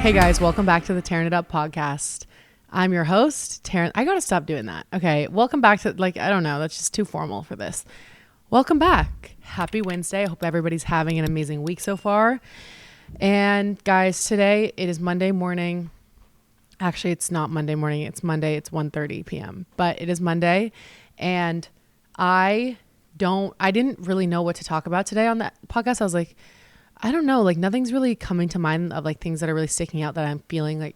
Hey guys, welcome back to the Tearing It Up podcast. I'm your host, Taryn. I gotta stop doing that. Okay, welcome back to, I don't know, that's just too formal for this. Welcome back. Happy Wednesday. I hope everybody's having an amazing week so far. And guys, today it is Monday morning. Actually, it's not Monday morning. It's Monday. It's 1:30 p.m. But it is Monday. And I didn't really know what to talk about today on that podcast. I was like, I don't know, nothing's really coming to mind of things that are really sticking out that I'm feeling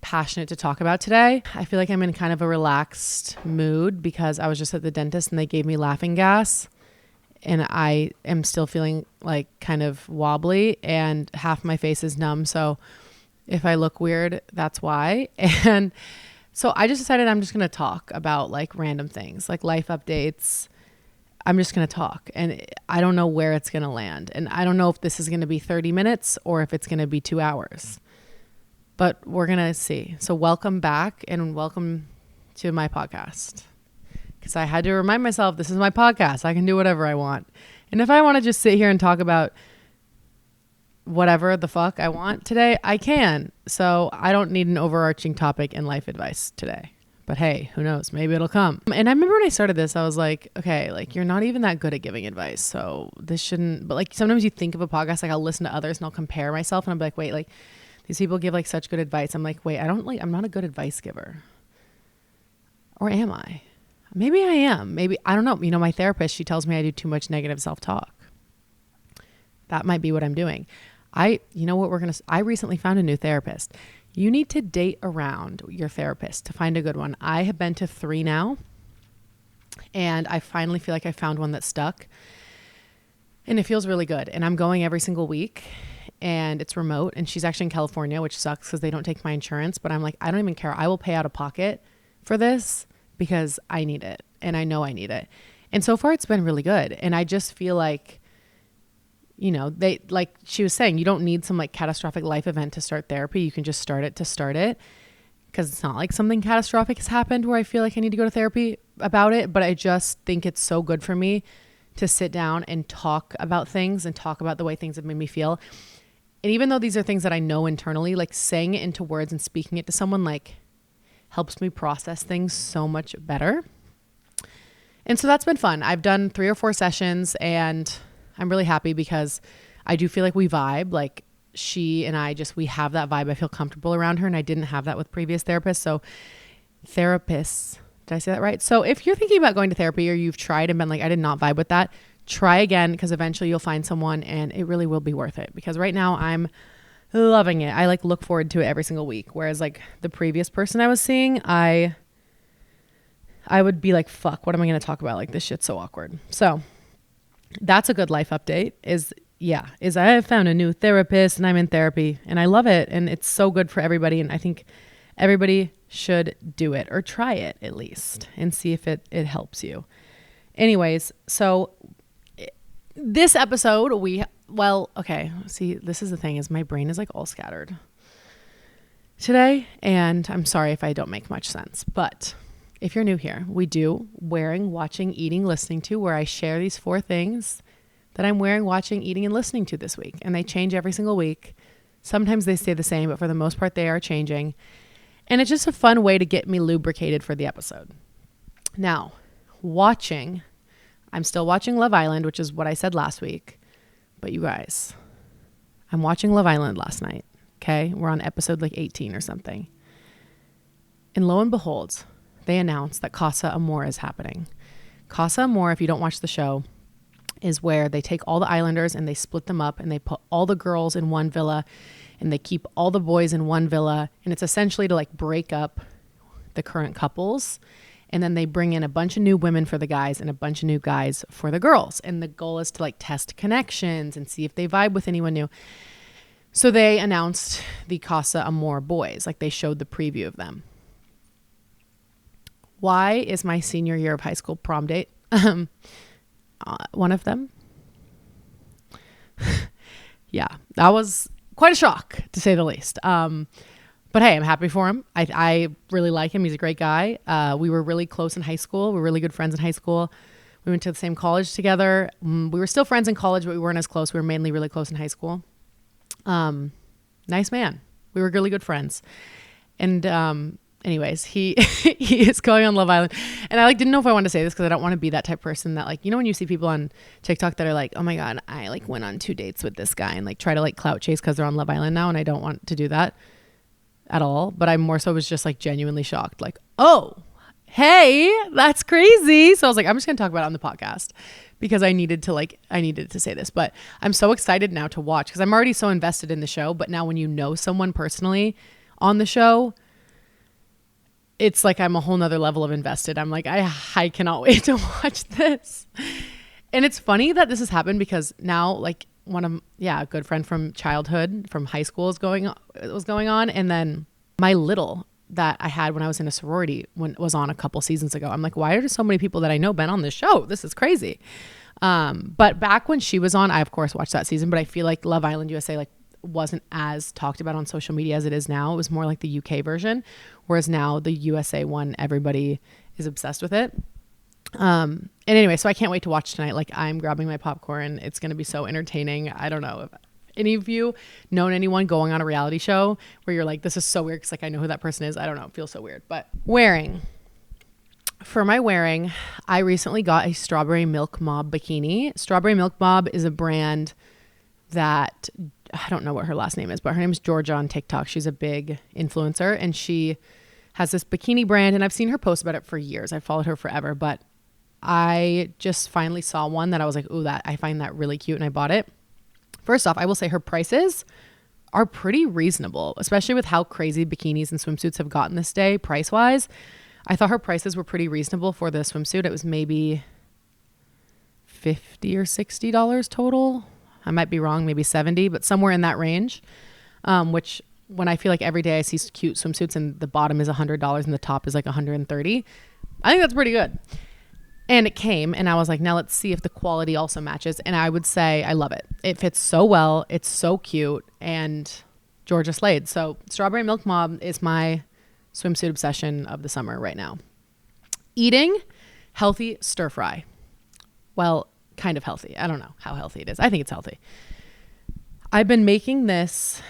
passionate to talk about today. I feel like I'm in kind of a relaxed mood because I was just at the dentist and they gave me laughing gas and I am still feeling kind of wobbly and half my face is numb. So if I look weird, that's why. And so I just decided I'm just going to talk about random things, life updates. I'm just going to talk and I don't know where it's going to land. And I don't know if this is going to be 30 minutes or if it's going to be 2 hours, but we're going to see. So welcome back and welcome to my podcast, because I had to remind myself, this is my podcast. I can do whatever I want. And if I want to just sit here and talk about whatever the fuck I want today, I can. So I don't need an overarching topic in life advice today. But hey, who knows? Maybe it'll come. And I remember when I started this, I was like, okay, you're not even that good at giving advice. So this shouldn't, but sometimes you think of a podcast, I'll listen to others and I'll compare myself and I'm like, wait, these people give such good advice. I'm like, wait, I'm not a good advice giver. Or am I? Maybe I am. Maybe, I don't know. My therapist, she tells me I do too much negative self-talk. That might be what I'm doing. I recently found a new therapist. You need to date around your therapist to find a good one. I have been to 3 now, and I finally feel like I found one that stuck, and it feels really good. And I'm going every single week, and it's remote, and she's actually in California, which sucks because they don't take my insurance, but I'm like, I don't even care. I will pay out of pocket for this because I need it, and I know I need it. And so far, it's been really good, and I just feel like, they, she was saying, you don't need some catastrophic life event to start therapy. You can just start it to start it, because it's not something catastrophic has happened where I feel like I need to go to therapy about it. But I just think it's so good for me to sit down and talk about things and talk about the way things have made me feel. And even though these are things that I know internally, saying it into words and speaking it to someone helps me process things so much better. And so that's been fun. I've done 3 or 4 sessions and I'm really happy because I do feel like we vibe. She and I we have that vibe. I feel comfortable around her, and I didn't have that with previous therapists. So therapists, did I say that right? So if you're thinking about going to therapy or you've tried and been I did not vibe with that, try again, because eventually you'll find someone and it really will be worth it. Because right now I'm loving it. I look forward to it every single week. Whereas the previous person I was seeing, I would be fuck, what am I going to talk about? This shit's so awkward. So that's a good life update is I have found a new therapist and I'm in therapy and I love it. And it's so good for everybody. And I think everybody should do it or try it at least and see if it helps you. Anyways, so this episode, see, this is the thing is my brain is all scattered today. And I'm sorry if I don't make much sense, but if you're new here, we do wearing, watching, eating, listening to, where I share these 4 things that I'm wearing, watching, eating, and listening to this week. And they change every single week. Sometimes they stay the same, but for the most part, they are changing. And it's just a fun way to get me lubricated for the episode. Now, watching, I'm still watching Love Island, which is what I said last week. But you guys, I'm watching Love Island last night. Okay? We're on episode 18 or something. And lo and behold, they announced that Casa Amor is happening. Casa Amor, if you don't watch the show, is where they take all the islanders and they split them up and they put all the girls in one villa and they keep all the boys in one villa. And it's essentially to break up the current couples. And then they bring in a bunch of new women for the guys and a bunch of new guys for the girls. And the goal is to test connections and see if they vibe with anyone new. So they announced the Casa Amor boys. They showed the preview of them. Why is my senior year of high school prom date one of them? Yeah, that was quite a shock to say the least. But hey, I'm happy for him. I really like him. He's a great guy. We were really close in high school. We were really good friends in high school. We went to the same college together. We were still friends in college, but we weren't as close. We were mainly really close in high school. Nice man. We were really good friends. And anyways, he he is going on Love Island. And I like didn't know if I wanted to say this because I don't want to be that type of person that like, you know, when you see people on TikTok that are like, oh my God, I like went on 2 dates with this guy and like try to like clout chase because they're on Love Island now. And I don't want to do that at all. But I more so was just like genuinely shocked. Like, oh, hey, that's crazy. So I was like, I'm just going to talk about it on the podcast because I needed to say this. But I'm so excited now to watch because I'm already so invested in the show. But now when you know someone personally on the show, it's like I'm a whole nother level of invested. I'm like, I cannot wait to watch this. And it's funny that this has happened because now like a good friend from childhood, from high school was going on. And then my little that I had when I was in a sorority was on a couple seasons ago. I'm like, why are there so many people that I know been on this show? This is crazy. But back when she was on, I of course watched that season, but I feel like Love Island USA like wasn't as talked about on social media as it is now. It was more like the UK version, whereas now the USA one, everybody is obsessed with it. And anyway, so I can't wait to watch tonight. Like I'm grabbing my popcorn. It's going to be so entertaining. I don't know if any of you known anyone going on a reality show where you're like, this is so weird because like I know who that person is. I don't know. It feels so weird. But for my wearing, I recently got a Strawberry Milk Mob bikini. Strawberry Milk Mob is a brand that I don't know what her last name is, but her name is Georgia on TikTok. She's a big influencer and she has this bikini brand and I've seen her post about it for years. I've followed her forever, but I just finally saw one that I was like, ooh, I find that really cute and I bought it. First off, I will say her prices are pretty reasonable, especially with how crazy bikinis and swimsuits have gotten this day price-wise. I thought her prices were pretty reasonable for the swimsuit. It was maybe $50 or $60 total. I might be wrong, maybe 70, but somewhere in that range, which when I feel like every day I see cute swimsuits and the bottom is $100 and the top is like $130, I think that's pretty good. And it came and I was like, now let's see if the quality also matches. And I would say I love it. It fits so well. It's so cute. And Georgia slayed. So Strawberry Milk Mob is my swimsuit obsession of the summer right now. Eating healthy stir fry. Well, kind of healthy. I don't know how healthy it is. I think it's healthy. I've been making this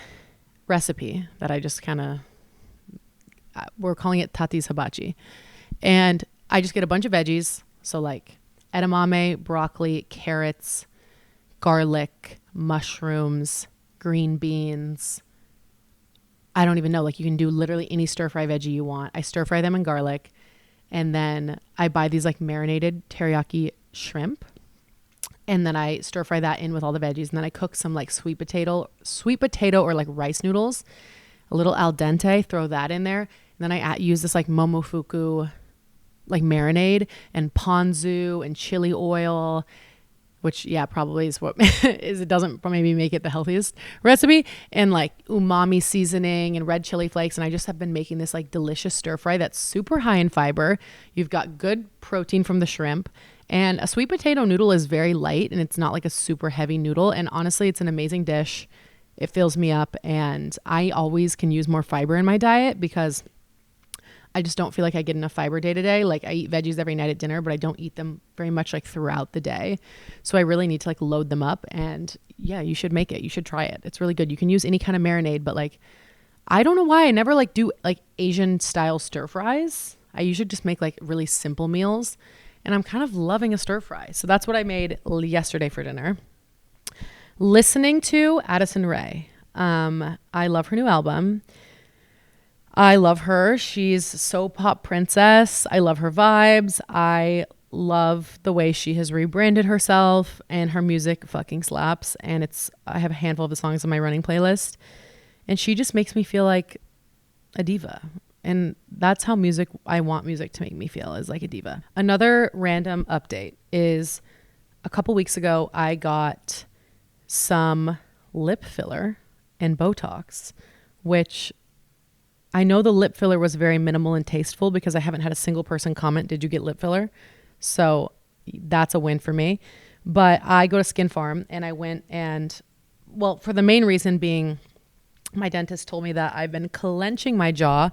recipe that I just we're calling it Tati's Hibachi. And I just get a bunch of veggies. So like edamame, broccoli, carrots, garlic, mushrooms, green beans. I don't even know. Like you can do literally any stir fry veggie you want. I stir fry them in garlic. And then I buy these like marinated teriyaki shrimp. And then I stir fry that in with all the veggies. And then I cook some like sweet potato or like rice noodles, a little al dente, throw that in there. And then I use this like momofuku like marinade and ponzu and chili oil, which probably is what it doesn't maybe make it the healthiest recipe, and like umami seasoning and red chili flakes. And I just have been making this like delicious stir fry that's super high in fiber. You've got good protein from the shrimp. And a sweet potato noodle is very light and it's not like a super heavy noodle. And honestly, it's an amazing dish. It fills me up and I always can use more fiber in my diet because I just don't feel like I get enough fiber day to day. Like I eat veggies every night at dinner, but I don't eat them very much like throughout the day. So I really need to like load them up and you should make it. You should try it. It's really good. You can use any kind of marinade, but like, I don't know why I never like do like Asian style stir fries. I usually just make like really simple meals. And I'm kind of loving a stir fry. So that's what I made yesterday for dinner. Listening to Addison Rae. I love her new album. I love her. She's so pop princess. I love her vibes. I love the way she has rebranded herself and her music fucking slaps. And I have a handful of the songs on my running playlist. And she just makes me feel like a diva. And that's how I want music to make me feel, is like a diva. Another random update is a couple weeks ago, I got some lip filler and Botox, which I know the lip filler was very minimal and tasteful because I haven't had a single person comment, did you get lip filler? So that's a win for me. But I go to Skin Farm and I went for the main reason being my dentist told me that I've been clenching my jaw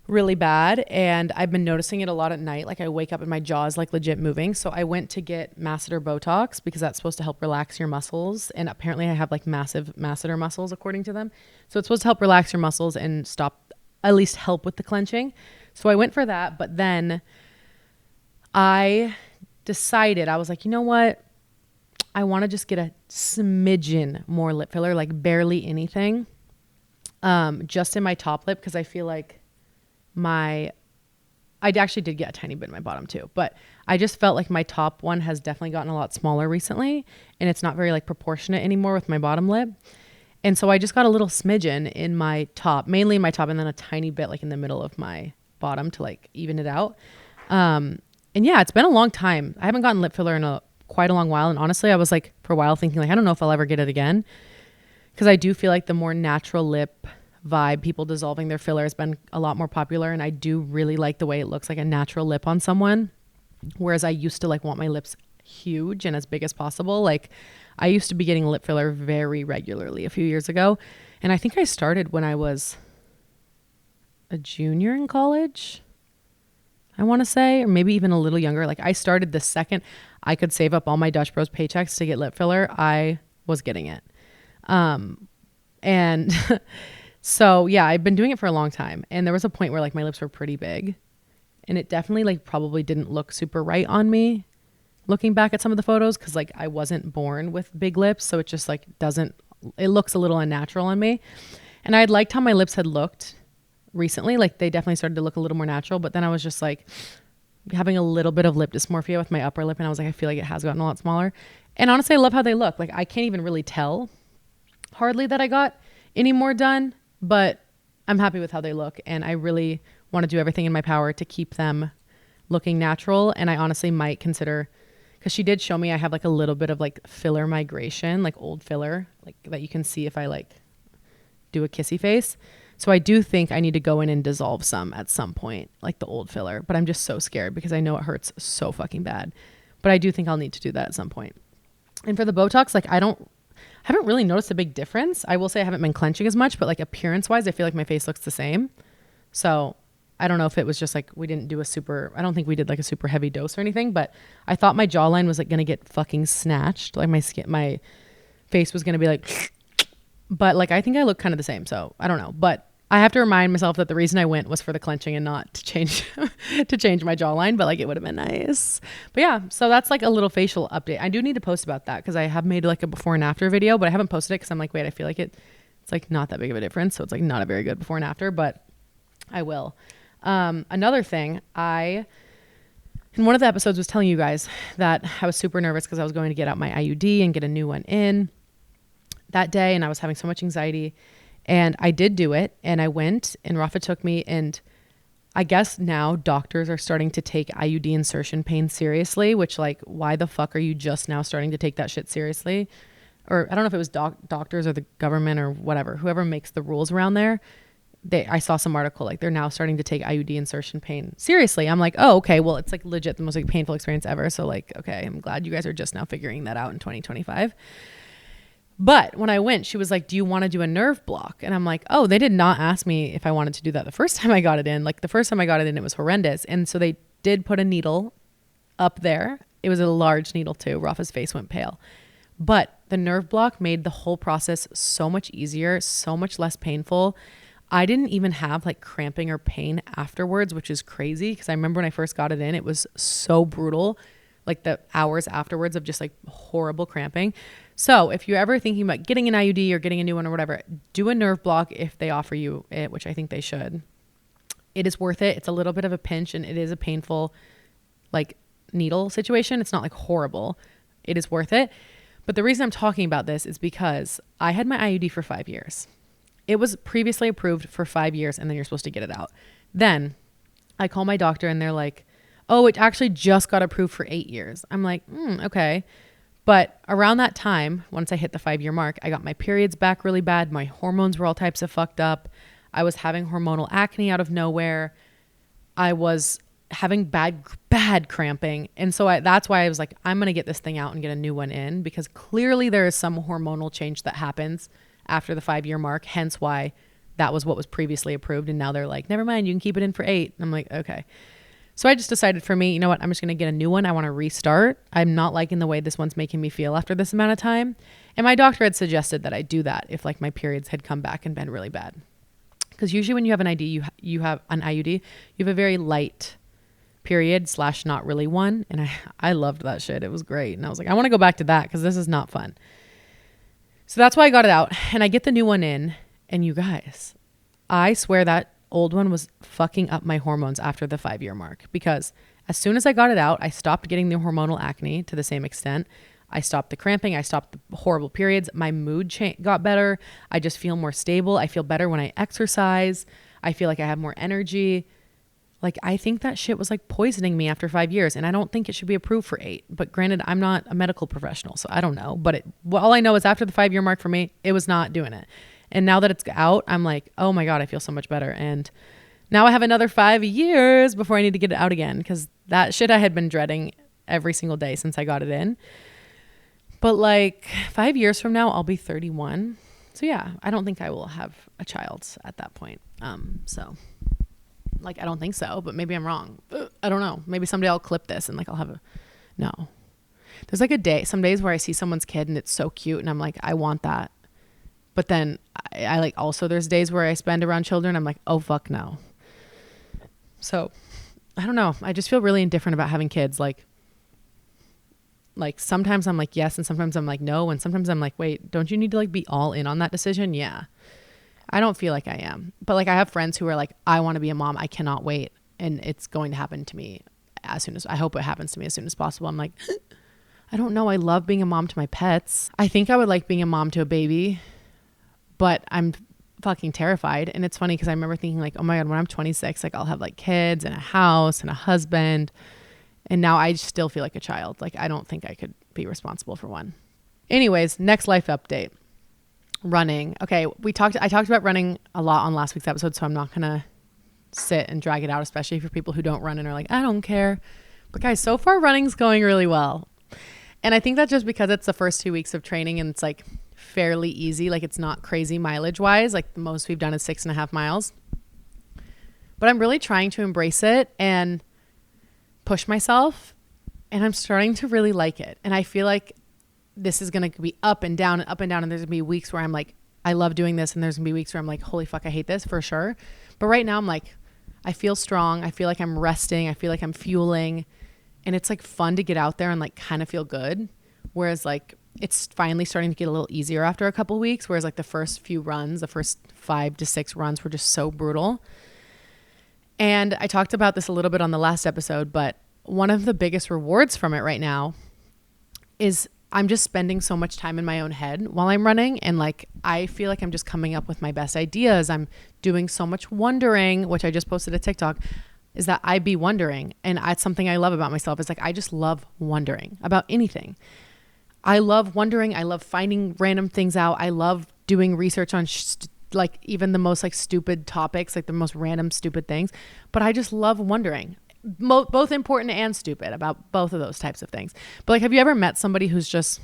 really bad. And I've been noticing it a lot at night. Like I wake up and my jaw is like legit moving. So I went to get masseter Botox because that's supposed to help relax your muscles. And apparently I have like massive masseter muscles according to them. So it's supposed to help relax your muscles and stop, at least help with the clenching. So I went for that. But then I decided, I was like, you know what? I want to just get a smidgen more lip filler, like barely anything, just in my top lip. Cause I feel like I actually did get a tiny bit in my bottom too, but I just felt like my top one has definitely gotten a lot smaller recently and it's not very like proportionate anymore with my bottom lip. And so I just got a little smidgen in my top, mainly in my top, and then a tiny bit like in the middle of my bottom to like even it out. And yeah, it's been a long time. I haven't gotten lip filler in quite a long while. And honestly, I was like for a while thinking like, I don't know if I'll ever get it again. Cause I do feel like the more natural lip vibe, people dissolving their filler has been a lot more popular. And I do really like the way it looks like a natural lip on someone. Whereas I used to like want my lips huge and as big as possible. Like I used to be getting lip filler very regularly a few years ago. And I think I started when I was a junior in college, I want to say, or maybe even a little younger. Like I started the second I could save up all my Dutch Bros paychecks to get lip filler, I was getting it. And so yeah, I've been doing it for a long time. And there was a point where like my lips were pretty big and it definitely like probably didn't look super right on me looking back at some of the photos. Cause like I wasn't born with big lips. So it just like it looks a little unnatural on me. And I had liked how my lips had looked recently. Like they definitely started to look a little more natural, but then I was just like having a little bit of lip dysmorphia with my upper lip. And I was like, I feel like it has gotten a lot smaller. And honestly, I love how they look. Like I can't even really tell hardly that I got any more done, but I'm happy with how they look. And I really want to do everything in my power to keep them looking natural. And I honestly might consider, because she did show me I have like a little bit of like filler migration, like old filler, like that you can see if I like do a kissy face. So I do think I need to go in and dissolve some at some point, like the old filler, but I'm just so scared because I know it hurts so fucking bad. But I do think I'll need to do that at some point. And for the Botox, like I haven't really noticed a big difference. I will say I haven't been clenching as much, but like appearance wise, I feel like my face looks the same. So I don't know if it was just like, I don't think we did like a super heavy dose or anything, but I thought my jawline was like going to get fucking snatched. Like my face was going to be like, but like, I think I look kind of the same. So I don't know, but I have to remind myself that the reason I went was for the clenching and not to change my jawline, but like it would have been nice. But yeah, so that's like a little facial update. I do need to post about that because I have made like a before and after video, but I haven't posted it because I'm like, wait, I feel like it's like not that big of a difference. So it's like not a very good before and after, but I will. Another thing, in one of the episodes was telling you guys that I was super nervous because I was going to get out my IUD and get a new one in that day. And I was having so much anxiety. And I did do it, and I went, and Rafa took me, and I guess now doctors are starting to take IUD insertion pain seriously, which like, why the fuck are you just now starting to take that shit seriously? Or I don't know if it was doctors or the government or whatever, whoever makes the rules around there. I saw some article, like they're now starting to take IUD insertion pain seriously. I'm like, oh, okay, well, it's like legit the most like painful experience ever. So like, okay, I'm glad you guys are just now figuring that out in 2025. But when I went, she was like, do you want to do a nerve block? And I'm like, oh, they did not ask me if I wanted to do that the first time I got it in. Like the first time I got it in, it was horrendous. And so they did put a needle up there. It was a large needle too. Rafa's face went pale. But the nerve block made the whole process so much easier, so much less painful. I didn't even have like cramping or pain afterwards, which is crazy because I remember when I first got it in, it was so brutal. Like the hours afterwards of just like horrible cramping. So if you're ever thinking about getting an IUD or getting a new one or whatever, do a nerve block if they offer you it, which I think they should. It is worth it. It's a little bit of a pinch and it is a painful like needle situation. It's not like horrible. It is worth it. But the reason I'm talking about this is because I had my IUD for 5 years. It was previously approved for 5 years and then you're supposed to get it out. Then I call my doctor and they're like, oh, it actually just got approved for 8 years. I'm like, okay. But around that time, once I hit the 5-year mark, I got my periods back really bad. My hormones were all types of fucked up. I was having hormonal acne out of nowhere. I was having bad cramping. And so that's why I was like, I'm going to get this thing out and get a new one in because clearly there is some hormonal change that happens after the 5-year mark. Hence why that was what was previously approved. And now they're like, never mind, you can keep it in for 8. And I'm like, okay. So I just decided for me, you know what? I'm just going to get a new one. I want to restart. I'm not liking the way this one's making me feel after this amount of time. And my doctor had suggested that I do that if like my periods had come back and been really bad. Because usually when you have an ID, you have an IUD, you have a very light period / not really one. And I loved that shit. It was great. And I was like, I want to go back to that because this is not fun. So that's why I got it out. And I get the new one in. And you guys, I swear that old one was fucking up my hormones after the 5-year mark, because as soon as I got it out, I stopped getting the hormonal acne to the same extent. I stopped the cramping. I stopped the horrible periods. My mood got better. I just feel more stable. I feel better when I exercise. I feel like I have more energy. Like, I think that shit was like poisoning me after 5 years, and I don't think it should be approved for 8. But granted, I'm not a medical professional, so I don't know. But all I know is after the 5-year mark for me, it was not doing it. And now that it's out, I'm like, oh my God, I feel so much better. And now I have another 5 years before I need to get it out again, because that shit I had been dreading every single day since I got it in. But like 5 years from now, I'll be 31. So yeah, I don't think I will have a child at that point. So like, I don't think so, but maybe I'm wrong. I don't know. Maybe someday I'll clip this and like I'll have no. There's like some days where I see someone's kid and it's so cute and I'm like, I want that. But then I like, also there's days where I spend around children. I'm like, oh fuck no. So I don't know. I just feel really indifferent about having kids. Like sometimes I'm like, yes. And sometimes I'm like, no. And sometimes I'm like, wait, don't you need to like be all in on that decision? Yeah. I don't feel like I am, but like I have friends who are like, I want to be a mom. I cannot wait. And it's going to happen to me I hope it happens to me as soon as possible. I'm like, I don't know. I love being a mom to my pets. I think I would like being a mom to a baby, but I'm fucking terrified. And it's funny because I remember thinking like, oh my God, when I'm 26, like I'll have like kids and a house and a husband. And now I still feel like a child. Like I don't think I could be responsible for one. Anyways, next life update. Running. Okay. I talked about running a lot on last week's episode, so I'm not going to sit and drag it out, especially for people who don't run and are like, I don't care. But guys, so far running's going really well. And I think that's just because it's the first 2 weeks of training and it's like fairly easy. Like it's not crazy mileage wise. Like the most we've done is 6.5 miles. But I'm really trying to embrace it and push myself. And I'm starting to really like it. And I feel like this is going to be up and down and up and down. And there's going to be weeks where I'm like, I love doing this. And there's going to be weeks where I'm like, holy fuck, I hate this for sure. But right now I'm like, I feel strong. I feel like I'm resting. I feel like I'm fueling. And it's like fun to get out there and like kind of feel good. Whereas like it's finally starting to get a little easier after a couple of weeks. Whereas like the first few runs, the first 5 to 6 runs were just so brutal. And I talked about this a little bit on the last episode, but one of the biggest rewards from it right now is I'm just spending so much time in my own head while I'm running. And like, I feel like I'm just coming up with my best ideas. I'm doing so much wondering, which I just posted a TikTok, is that I be wondering. And it's something I love about myself. It's like, I just love wondering about anything. I love wondering. I love finding random things out. I love doing research on like even the most like stupid topics, like the most random stupid things. But I just love wondering. Both important and stupid about both of those types of things. But like, have you ever met somebody who's just,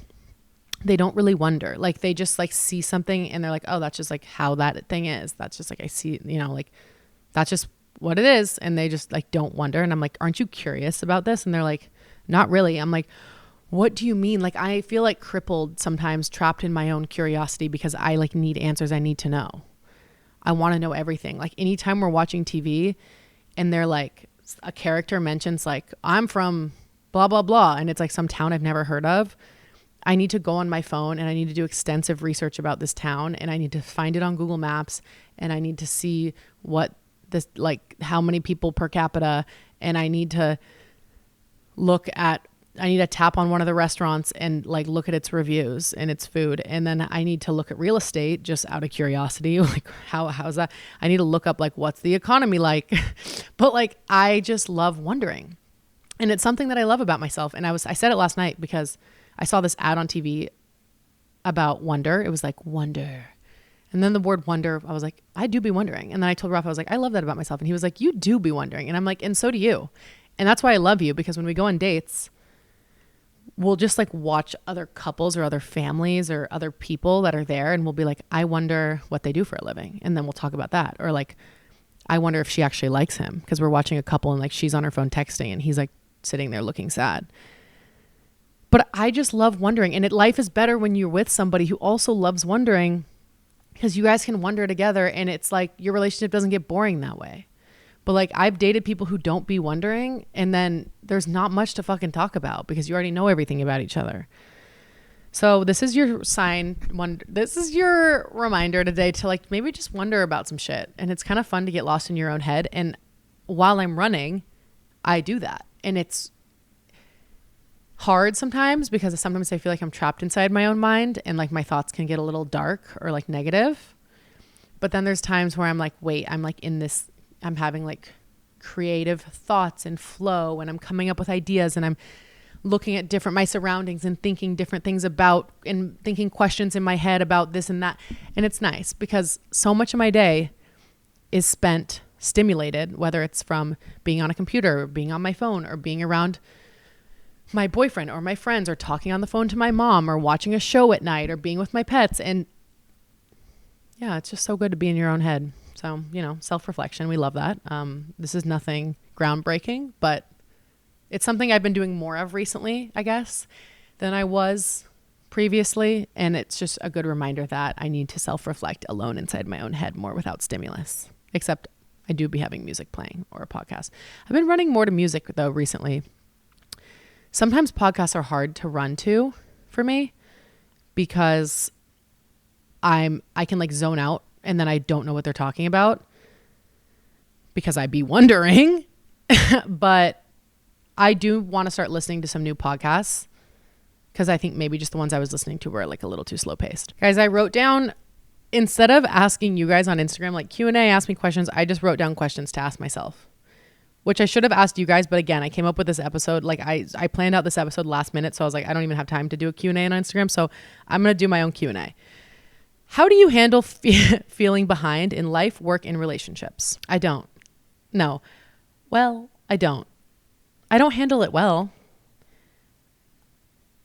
they don't really wonder, like they just like see something and they're like, oh, that's just like how that thing is. That's just like, I see, you know, like that's just what it is. And they just like don't wonder. And I'm like, aren't you curious about this? And they're like, not really. I'm like, what do you mean? Like, I feel like crippled sometimes, trapped in my own curiosity because I like need answers. I need to know. I want to know everything. Like anytime we're watching TV and they're like, a character mentions like, I'm from blah, blah, blah. And it's like some town I've never heard of. I need to go on my phone and I need to do extensive research about this town. And I need to find it on Google Maps. And I need to see what this, like how many people per capita. And I need to tap on one of the restaurants and like look at its reviews and its food. And then I need to look at real estate just out of curiosity. Like how's that? I need to look up like, what's the economy like? But like, I just love wondering. And it's something that I love about myself. And I said it last night because I saw this ad on TV about wonder. It was like wonder. And then the word wonder, I was like, I do be wondering. And then I told Ralph, I was like, I love that about myself. And he was like, you do be wondering. And I'm like, and so do you. And that's why I love you, because when we go on dates, we'll just like watch other couples or other families or other people that are there, and we'll be like, I wonder what they do for a living. And then we'll talk about that. Or like, I wonder if she actually likes him, because we're watching a couple and like she's on her phone texting and he's like sitting there looking sad. But I just love wondering. And life is better when you're with somebody who also loves wondering, because you guys can wonder together, and it's like your relationship doesn't get boring that way. But like, I've dated people who don't be wondering, and then there's not much to fucking talk about because you already know everything about each other. So this is your this is your reminder today to like maybe just wonder about some shit. And it's kind of fun to get lost in your own head. And while I'm running, I do that. And it's hard sometimes because sometimes I feel like I'm trapped inside my own mind and like my thoughts can get a little dark or like negative. But then there's times where I'm like, wait, I'm like in this, I'm having like creative thoughts and flow, and I'm coming up with ideas, and I'm looking at my surroundings and thinking different things about, and thinking questions in my head about this and that. And it's nice because so much of my day is spent stimulated, whether it's from being on a computer or being on my phone or being around my boyfriend or my friends or talking on the phone to my mom or watching a show at night or being with my pets. And yeah, it's just so good to be in your own head. So, you know, self-reflection, we love that. This is nothing groundbreaking, but it's something I've been doing more of recently, I guess, than I was previously. And it's just a good reminder that I need to self-reflect alone inside my own head more without stimulus, except I do be having music playing or a podcast. I've been running more to music though recently. Sometimes podcasts are hard to run to for me because I can like zone out and then I don't know what they're talking about because I'd be wondering. But I do want to start listening to some new podcasts because I think maybe just the ones I was listening to were like a little too slow paced. Guys, I wrote down, instead of asking you guys on Instagram, like Q&A, ask me questions, I just wrote down questions to ask myself, which I should have asked you guys. But again, I came up with this episode. Like I planned out this episode last minute. So I was like, I don't even have time to do a Q&A on Instagram. So I'm going to do my own Q&A. How do you handle feeling behind in life, work, and relationships? I don't. No. Well, I don't handle it well.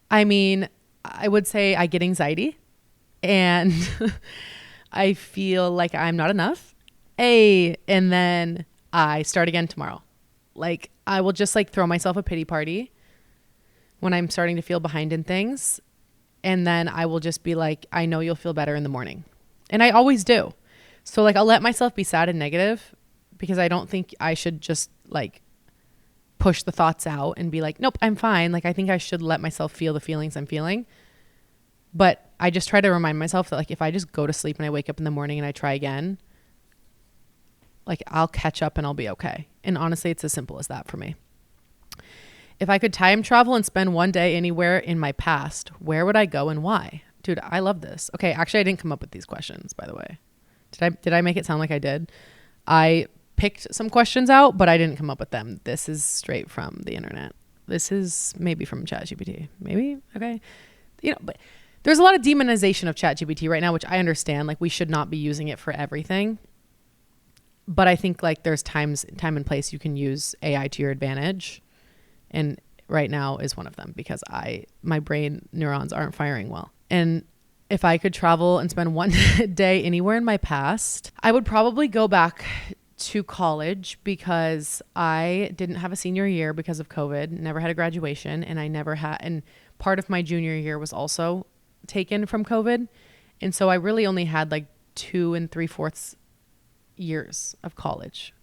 I mean, I would say I get anxiety and I feel like I'm not enough. And then I start again tomorrow. Like I will just like throw myself a pity party when I'm starting to feel behind in things. And then I will just be like, I know you'll feel better in the morning. And I always do. So like I'll let myself be sad and negative because I don't think I should just like push the thoughts out and be like, nope, I'm fine. Like I think I should let myself feel the feelings I'm feeling. But I just try to remind myself that like if I just go to sleep and I wake up in the morning and I try again, like I'll catch up and I'll be okay. And honestly, it's as simple as that for me. If I could time travel and spend one day anywhere in my past, where would I go and why? Dude, I love this. Okay, actually I didn't come up with these questions, by the way. Did I make it sound like I did? I picked some questions out, but I didn't come up with them. This is straight from the internet. This is maybe from ChatGPT. Maybe? Okay. You know, but there's a lot of demonization of ChatGPT right now, which I understand. Like we should not be using it for everything. But I think like there's time and place you can use AI to your advantage. And right now is one of them because my brain neurons aren't firing well. And if I could travel and spend one day anywhere in my past, I would probably go back to college because I didn't have a senior year because of COVID, never had a graduation, and part of my junior year was also taken from COVID. And so I really only had like 2 3/4 years of college,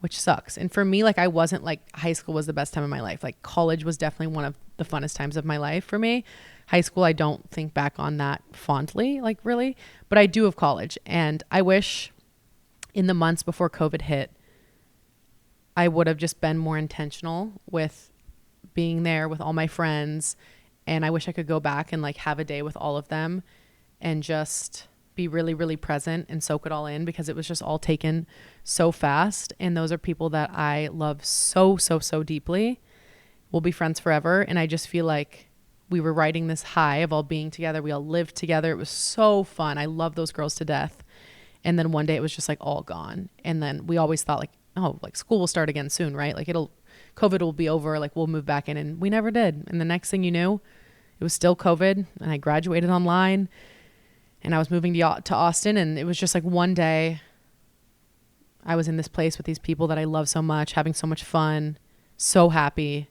which sucks. And for me, like I wasn't like high school was the best time of my life. Like college was definitely one of the funnest times of my life for me. High school, I don't think back on that fondly, like really, but I do of college. And I wish in the months before COVID hit, I would have just been more intentional with being there with all my friends. And I wish I could go back and like have a day with all of them and just be really, really present and soak it all in because it was just all taken so fast. And those are people that I love so, so, so deeply. We'll be friends forever. And I just feel like we were riding this high of all being together. We all lived together. It was so fun. I love those girls to death. And then one day it was just like all gone. And then we always thought like, oh, like school will start again soon, right? Like COVID will be over. Like we'll move back in, and we never did. And the next thing you knew, It was still COVID and I graduated online and I was moving to Austin, and it was just like one day I was in this place with these people that I love so much, having so much fun, so happy.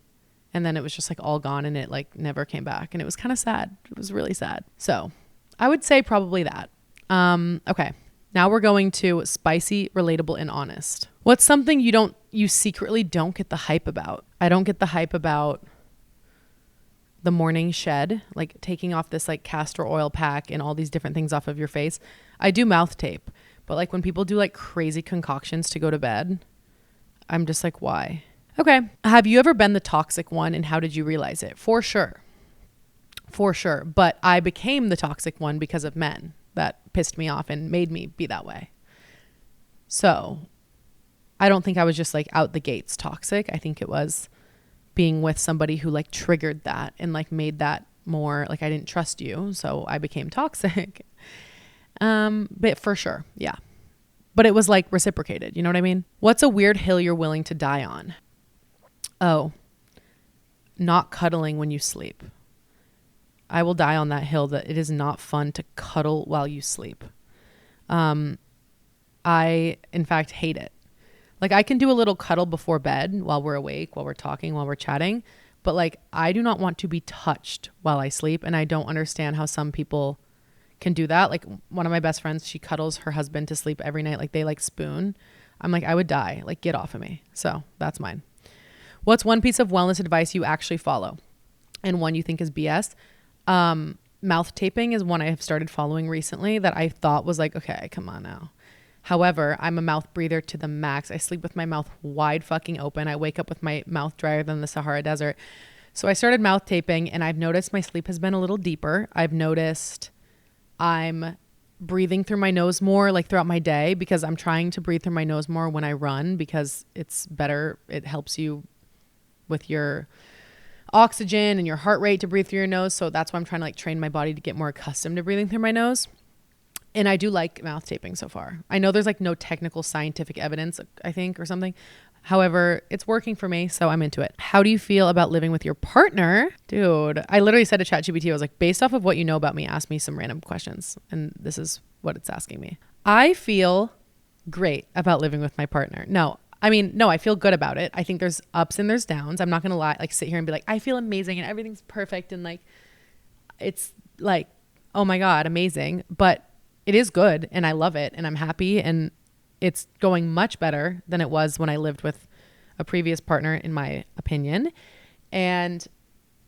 And then it was just like all gone, and it like never came back. And it was kind of sad. It was really sad. So I would say probably that. Okay. Now we're going to spicy, relatable, and honest. What's something you secretly don't get the hype about? I don't get the hype about the morning shed, like taking off this like castor oil pack and all these different things off of your face. I do mouth tape, but like when people do like crazy concoctions to go to bed, I'm just like, why? Okay. Have you ever been the toxic one, and how did you realize it? For sure. For sure. But I became the toxic one because of men that pissed me off and made me be that way. So I don't think I was just like out the gates toxic. I think it was being with somebody who like triggered that and like made that more like I didn't trust you. So I became toxic. But for sure. Yeah. But it was like reciprocated. You know what I mean? What's a weird hill you're willing to die on? Oh, not cuddling when you sleep. I will die on that hill that it is not fun to cuddle while you sleep. I, in fact, hate it. Like I can do a little cuddle before bed while we're awake, while we're talking, while we're chatting. But like, I do not want to be touched while I sleep. And I don't understand how some people can do that. Like one of my best friends, she cuddles her husband to sleep every night. Like they like spoon. I'm like, I would die. Like get off of me. So that's mine. What's one piece of wellness advice you actually follow and one you think is BS? Mouth taping is one I have started following recently that I thought was like, okay, come on now. However, I'm a mouth breather to the max. I sleep with my mouth wide fucking open. I wake up with my mouth drier than the Sahara Desert. So I started mouth taping, and I've noticed my sleep has been a little deeper. I've noticed I'm breathing through my nose more like throughout my day, because I'm trying to breathe through my nose more when I run, because it's better. It helps you with your oxygen and your heart rate to breathe through your nose. So that's why I'm trying to like train my body to get more accustomed to breathing through my nose. And I do like mouth taping so far. I know there's like no technical scientific evidence, I think, or something. However, it's working for me, so I'm into it. How do you feel about living with your partner? Dude, I literally said to ChatGPT, I was like, based off of what you know about me, ask me some random questions. And this is what it's asking me. I feel great about living with my partner. No, I feel good about it. I think there's ups and there's downs. I'm not going to lie, like sit here and be like, I feel amazing and everything's perfect. And like, it's like, oh my God, amazing. But it is good and I love it and I'm happy, and it's going much better than it was when I lived with a previous partner, in my opinion. And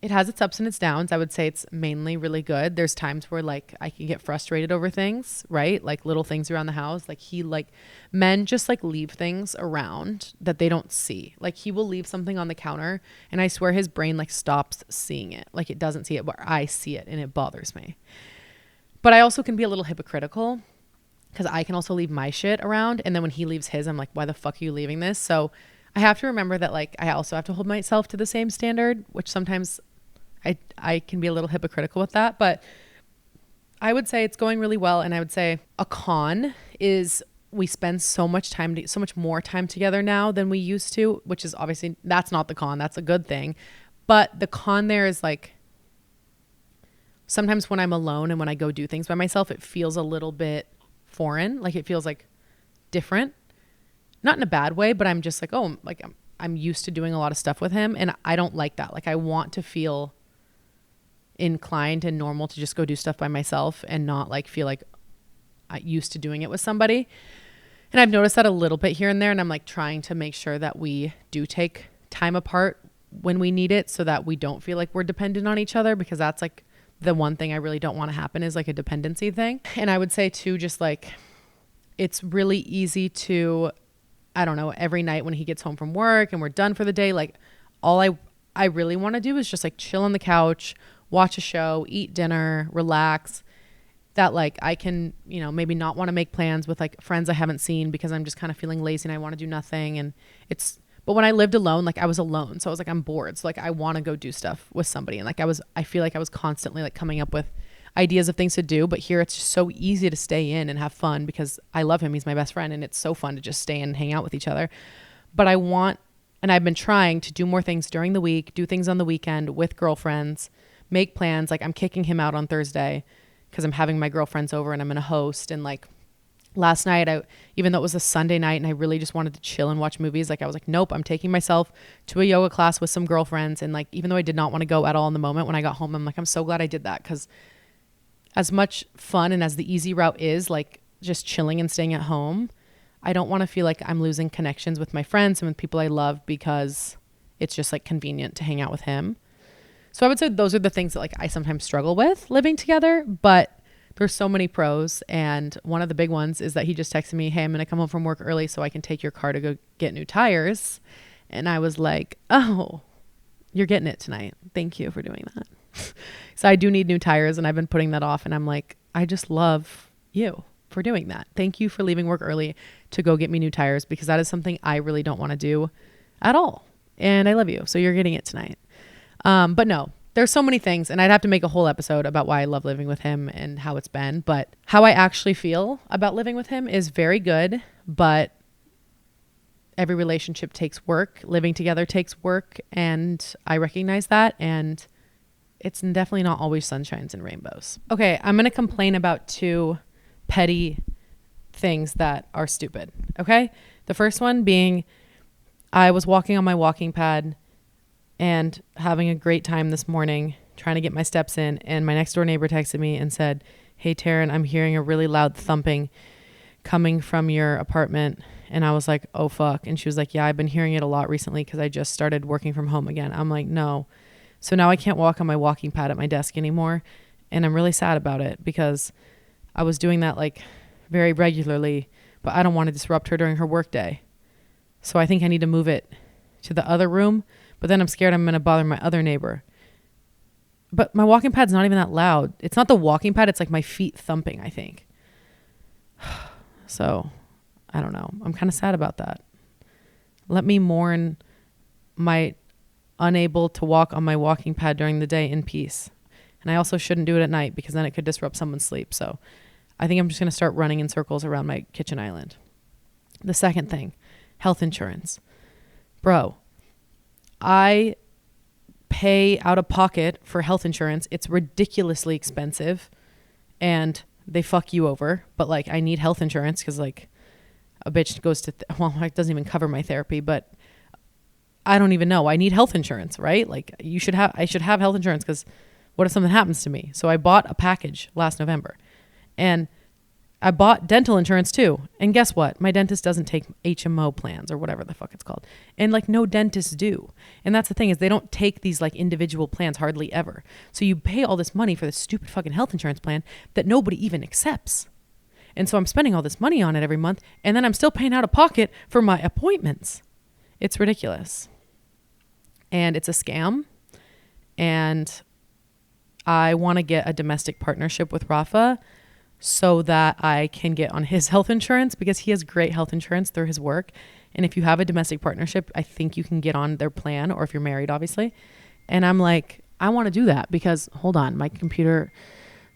it has its ups and its downs. I would say it's mainly really good. There's times where like I can get frustrated over things, right? Like little things around the house. Like men just like leave things around that they don't see. Like he will leave something on the counter and I swear his brain like stops seeing it. Like it doesn't see it, but I see it and it bothers me. But I also can be a little hypocritical because I can also leave my shit around. And then when he leaves his, I'm like, why the fuck are you leaving this? So I have to remember that like I also have to hold myself to the same standard, which sometimes I can be a little hypocritical with that. But I would say it's going really well. And I would say a con is we spend so much more time together now than we used to, which is obviously, that's not the con. That's a good thing. But the con there is like, sometimes when I'm alone and when I go do things by myself, it feels a little bit foreign. Like it feels like different, not in a bad way, but I'm just like, oh, like I'm used to doing a lot of stuff with him. And I don't like that. Like I want to feel inclined and normal to just go do stuff by myself and not like feel like I used to doing it with somebody. And I've noticed that a little bit here and there. And I'm like trying to make sure that we do take time apart when we need it so that we don't feel like we're dependent on each other, because that's like the one thing I really don't want to happen is like a dependency thing. And I would say too, just like, it's really easy to, I don't know, every night when he gets home from work and we're done for the day, like all I really want to do is just like chill on the couch, watch a show, eat dinner, relax. That like I can, you know, maybe not want to make plans with like friends I haven't seen because I'm just kind of feeling lazy and I want to do nothing. And but when I lived alone, like I was alone. So I was like, I'm bored. So like I want to go do stuff with somebody. And like I feel like I was constantly like coming up with ideas of things to do. But here it's just so easy to stay in and have fun because I love him. He's my best friend and it's so fun to just stay in and hang out with each other. But and I've been trying to do more things during the week, do things on the weekend with girlfriends, make plans. Like I'm kicking him out on Thursday because I'm having my girlfriends over and I'm going to host. And like last night, even though it was a Sunday night and I really just wanted to chill and watch movies, like I was like, nope, I'm taking myself to a yoga class with some girlfriends. And like, even though I did not want to go at all in the moment, when I got home, I'm like, I'm so glad I did that, because as much fun and as the easy route is, like just chilling and staying at home, I don't want to feel like I'm losing connections with my friends and with people I love because it's just like convenient to hang out with him. So I would say those are the things that like I sometimes struggle with living together, but there's so many pros. And one of the big ones is that he just texted me, hey, I'm going to come home from work early so I can take your car to go get new tires. And I was like, oh, you're getting it tonight. Thank you for doing that. So I do need new tires and I've been putting that off. And I'm like, I just love you for doing that. Thank you for leaving work early to go get me new tires, because that is something I really don't want to do at all. And I love you. So you're getting it tonight. But no, there's so many things, and I'd have to make a whole episode about why I love living with him and how it's been. But how I actually feel about living with him is very good, but every relationship takes work. Living together takes work, and I recognize that. And it's definitely not always sunshines and rainbows. Okay, I'm going to complain about 2 petty things that are stupid. Okay? The first one being, I was walking on my walking pad and having a great time this morning, trying to get my steps in. And my next door neighbor texted me and said, hey, Taryn, I'm hearing a really loud thumping coming from your apartment. And I was like, oh, fuck. And she was like, yeah, I've been hearing it a lot recently because I just started working from home again. I'm like, no. So now I can't walk on my walking pad at my desk anymore. And I'm really sad about it because I was doing that like very regularly, but I don't want to disrupt her during her work day. So I think I need to move it to the other room, but then I'm scared I'm going to bother my other neighbor. But my walking pad's not even that loud. It's not the walking pad. It's like my feet thumping, I think. So I don't know. I'm kind of sad about that. Let me mourn my unable to walk on my walking pad during the day in peace. And I also shouldn't do it at night because then it could disrupt someone's sleep. So I think I'm just going to start running in circles around my kitchen island. The second thing, health insurance. Bro, I pay out of pocket for health insurance. It's ridiculously expensive and they fuck you over. But like, I need health insurance because like a bitch goes to, well, it doesn't even cover my therapy, but I don't even know. I need health insurance, right? Like I should have health insurance because what if something happens to me? So I bought a package last November and I bought dental insurance too. And guess what? My dentist doesn't take HMO plans or whatever the fuck it's called. And like no dentists do. And that's the thing, is they don't take these like individual plans hardly ever. So you pay all this money for this stupid fucking health insurance plan that nobody even accepts. And so I'm spending all this money on it every month. And then I'm still paying out of pocket for my appointments. It's ridiculous. And it's a scam. And I want to get a domestic partnership with Rafa so that I can get on his health insurance, because he has great health insurance through his work. And if you have a domestic partnership, I think you can get on their plan, or if you're married, obviously. And I'm like, I want to do that because, hold on, my computer,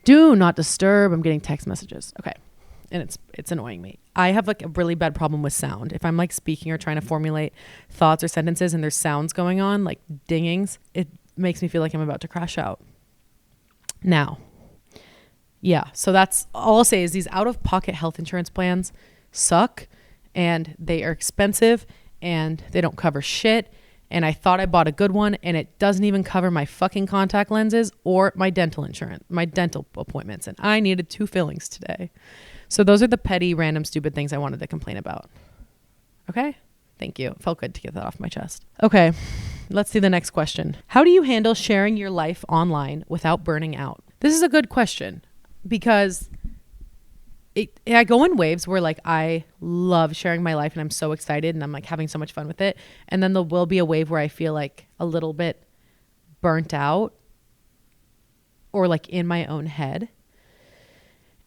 do not disturb. I'm getting text messages. Okay. And it's annoying me. I have like a really bad problem with sound. If I'm like speaking or trying to formulate thoughts or sentences and there's sounds going on, like dingings, it makes me feel like I'm about to crash out. Now, yeah, so that's all I'll say is these out-of-pocket health insurance plans suck and they are expensive and they don't cover shit. And I thought I bought a good one and it doesn't even cover my fucking contact lenses or my dental insurance, my dental appointments. And I needed 2 fillings today. So those are the petty, random, stupid things I wanted to complain about. Okay? Thank you. It felt good to get that off my chest. Okay, let's see the next question. How do you handle sharing your life online without burning out? This is a good question because I go in waves where like I love sharing my life and I'm so excited and I'm like having so much fun with it. And then there will be a wave where I feel like a little bit burnt out or like in my own head.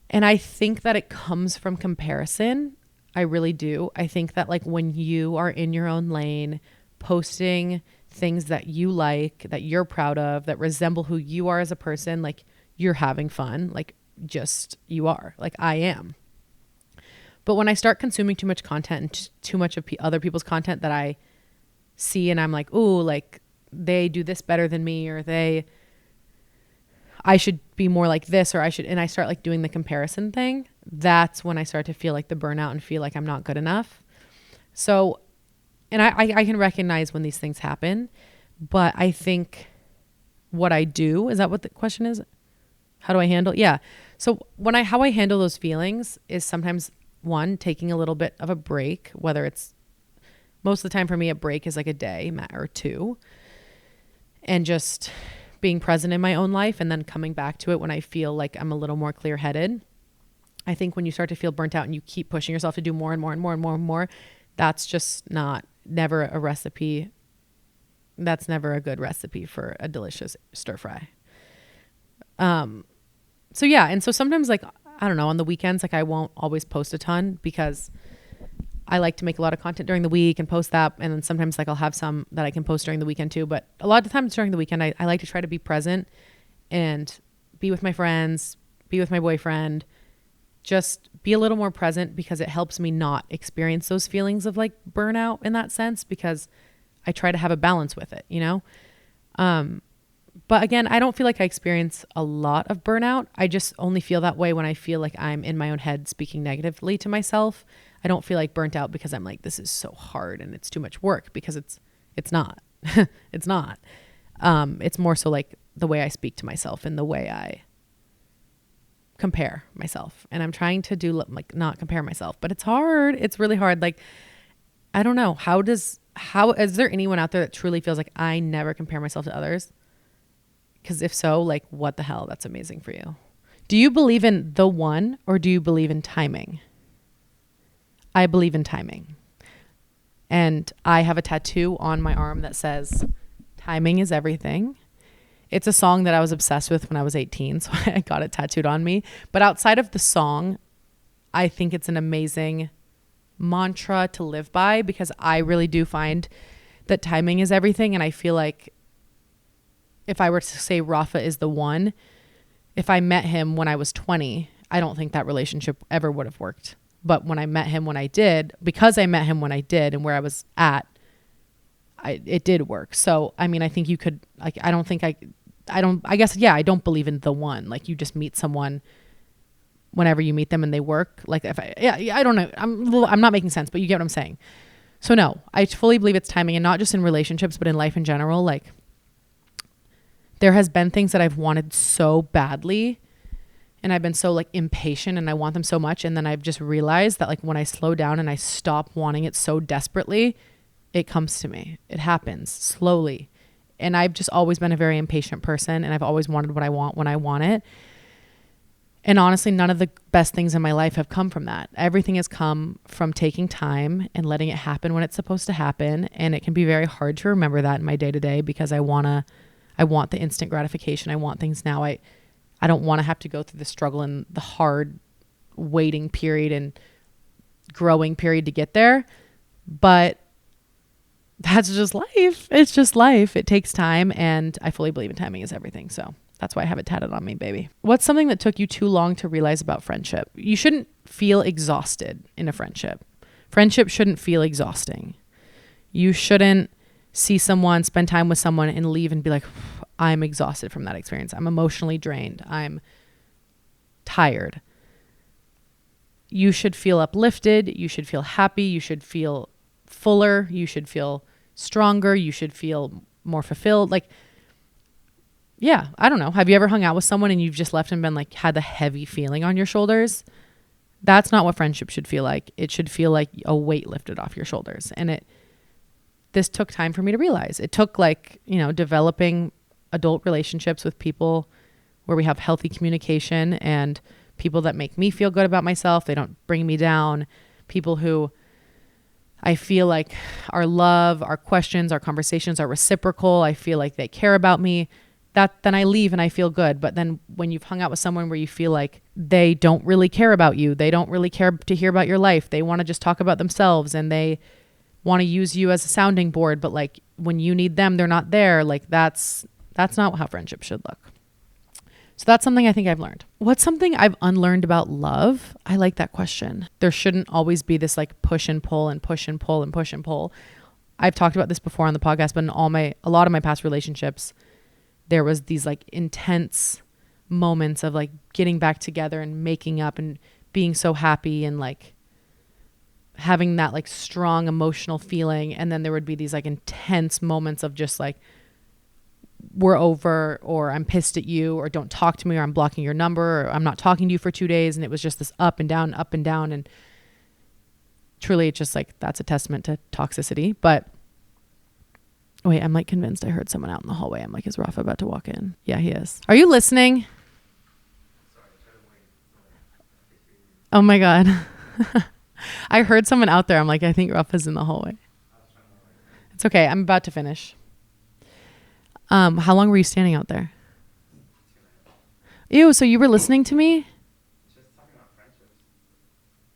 And I think that it comes from comparison. I really do. I think that like when you are in your own lane, posting things that you like, that you're proud of, that resemble who you are as a person, like you're having fun, like just you are, like I am. But when I start consuming too much content and too much of other people's content that I see and I'm like, ooh, like they do this better than me, or they I should be more like this, or and I start like doing the comparison thing. That's when I start to feel like the burnout and feel like I'm not good enough. So, and I can recognize when these things happen, but I think what I do, is that what the question is? How do I handle? Yeah. So how I handle those feelings is sometimes one, taking a little bit of a break, whether it's most of the time for me, a break is like a day or two, and just being present in my own life and then coming back to it when I feel like I'm a little more clear headed. I think when you start to feel burnt out and you keep pushing yourself to do more and more and more and more and more, that's just never a recipe. That's never a good recipe for a delicious stir fry. So yeah. And so sometimes like, I don't know, on the weekends, like I won't always post a ton because I like to make a lot of content during the week and post that. And then sometimes like I'll have some that I can post during the weekend too. But a lot of the times during the weekend, I like to try to be present and be with my friends, be with my boyfriend, just be a little more present, because it helps me not experience those feelings of like burnout in that sense, because I try to have a balance with it, you know? But again, I don't feel like I experience a lot of burnout. I just only feel that way when I feel like I'm in my own head speaking negatively to myself. I don't feel like burnt out because I'm like, this is so hard and it's too much work, because it's not. It's not. It's more so like the way I speak to myself and the way I compare myself. And I'm trying to do like not compare myself, but it's hard. It's really hard. Like, I don't know. Is there anyone out there that truly feels like I never compare myself to others? Because if so, like, what the hell? That's amazing for you. Do you believe in the one, or do you believe in timing? I believe in timing. And I have a tattoo on my arm that says, timing is everything. It's a song that I was obsessed with when I was 18, so I got it tattooed on me. But outside of the song, I think it's an amazing mantra to live by, because I really do find that timing is everything. And I feel like if I were to say Rafa is the one, if I met him when I was 20, I don't think that relationship ever would have worked. But when I met him when I did, because I met him when I did and where I was at, it did work. So, I mean, I think you could, like, I don't believe in the one. Like, you just meet someone whenever you meet them and they work. Like, I don't know. I'm not making sense, but you get what I'm saying. So no, I fully believe it's timing, and not just in relationships, but in life in general. Like, there has been things that I've wanted so badly, and I've been so like impatient, and I want them so much. And then I've just realized that like when I slow down and I stop wanting it so desperately, it comes to me. It happens slowly. And I've just always been a very impatient person, and I've always wanted what I want when I want it. And honestly, none of the best things in my life have come from that. Everything has come from taking time and letting it happen when it's supposed to happen. And it can be very hard to remember that in my day to day, because I want the instant gratification. I want things now. I don't want to have to go through the struggle and the hard waiting period and growing period to get there. But that's just life. It's just life. It takes time, and I fully believe in timing is everything. So that's why I have it tatted on me, baby. What's something that took you too long to realize about friendship? You shouldn't feel exhausted in a friendship. Friendship shouldn't feel exhausting. You shouldn't see someone, spend time with someone, and leave and be like, I'm exhausted from that experience. I'm emotionally drained. I'm tired. You should feel uplifted. You should feel happy. You should feel fuller. You should feel stronger. You should feel more fulfilled. Like, yeah, I don't know. Have you ever hung out with someone and you've just left and been like, had the heavy feeling on your shoulders? That's not what friendship should feel like. It should feel like a weight lifted off your shoulders. And this took time for me to realize. It took developing adult relationships with people where we have healthy communication, and people that make me feel good about myself. They don't bring me down. People who I feel like our love, our questions, our conversations are reciprocal. I feel like they care about me. Then I leave and I feel good. But then when you've hung out with someone where you feel like they don't really care about you, they don't really care to hear about your life, they want to just talk about themselves, and they want to use you as a sounding board, but like when you need them, they're not there. Like that's not how friendship should look. So that's something I think I've learned. What's something I've unlearned about love? I like that question. There shouldn't always be this like push and pull and push and pull and push and pull. I've talked about this before on the podcast, but in a lot of my past relationships, there was these like intense moments of like getting back together and making up and being so happy and like having that like strong emotional feeling. And then there would be these like intense moments of just like, we're over, or I'm pissed at you, or don't talk to me, or I'm blocking your number, or I'm not talking to you for 2 days. And it was just this up and down, up and down. And truly it's just like, that's a testament to toxicity. But wait, I'm like convinced I heard someone out in the hallway. I'm like, is Rafa about to walk in? Yeah, he is. Are you listening? Oh my God. I heard someone out there. I'm like, I think Rafa's in the hallway. It's okay. I'm about to finish. How long were you standing out there? Ew, so you were listening to me?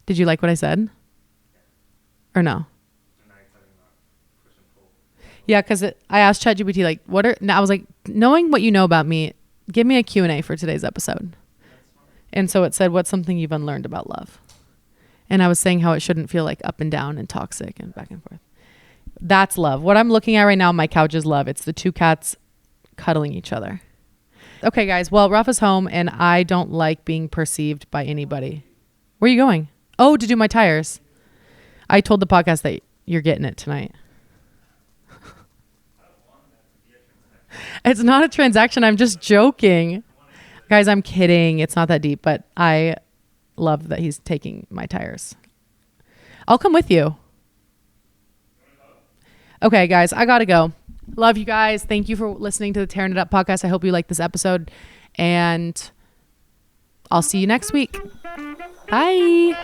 Did you like what I said? Or no? Yeah, because I asked ChatGPT, like, I was like, knowing what you know about me, give me a Q&A for today's episode. And so it said, what's something you've unlearned about love? And I was saying how it shouldn't feel like up and down and toxic and back and forth. That's love. What I'm looking at right now on my couch is love. It's the two cats cuddling each other. Okay, guys. Well, Rafa's home and I don't like being perceived by anybody. Where are you going? Oh, to do my tires. I told the podcast that you're getting it tonight. It's not a transaction. I'm just joking. Guys, I'm kidding. It's not that deep, but I love that he's taking my tires. I'll come with you. Okay, guys, I gotta go. Love you guys. Thank you for listening to the Tearing It Up podcast. I hope you liked this episode, and I'll see you next week. Bye.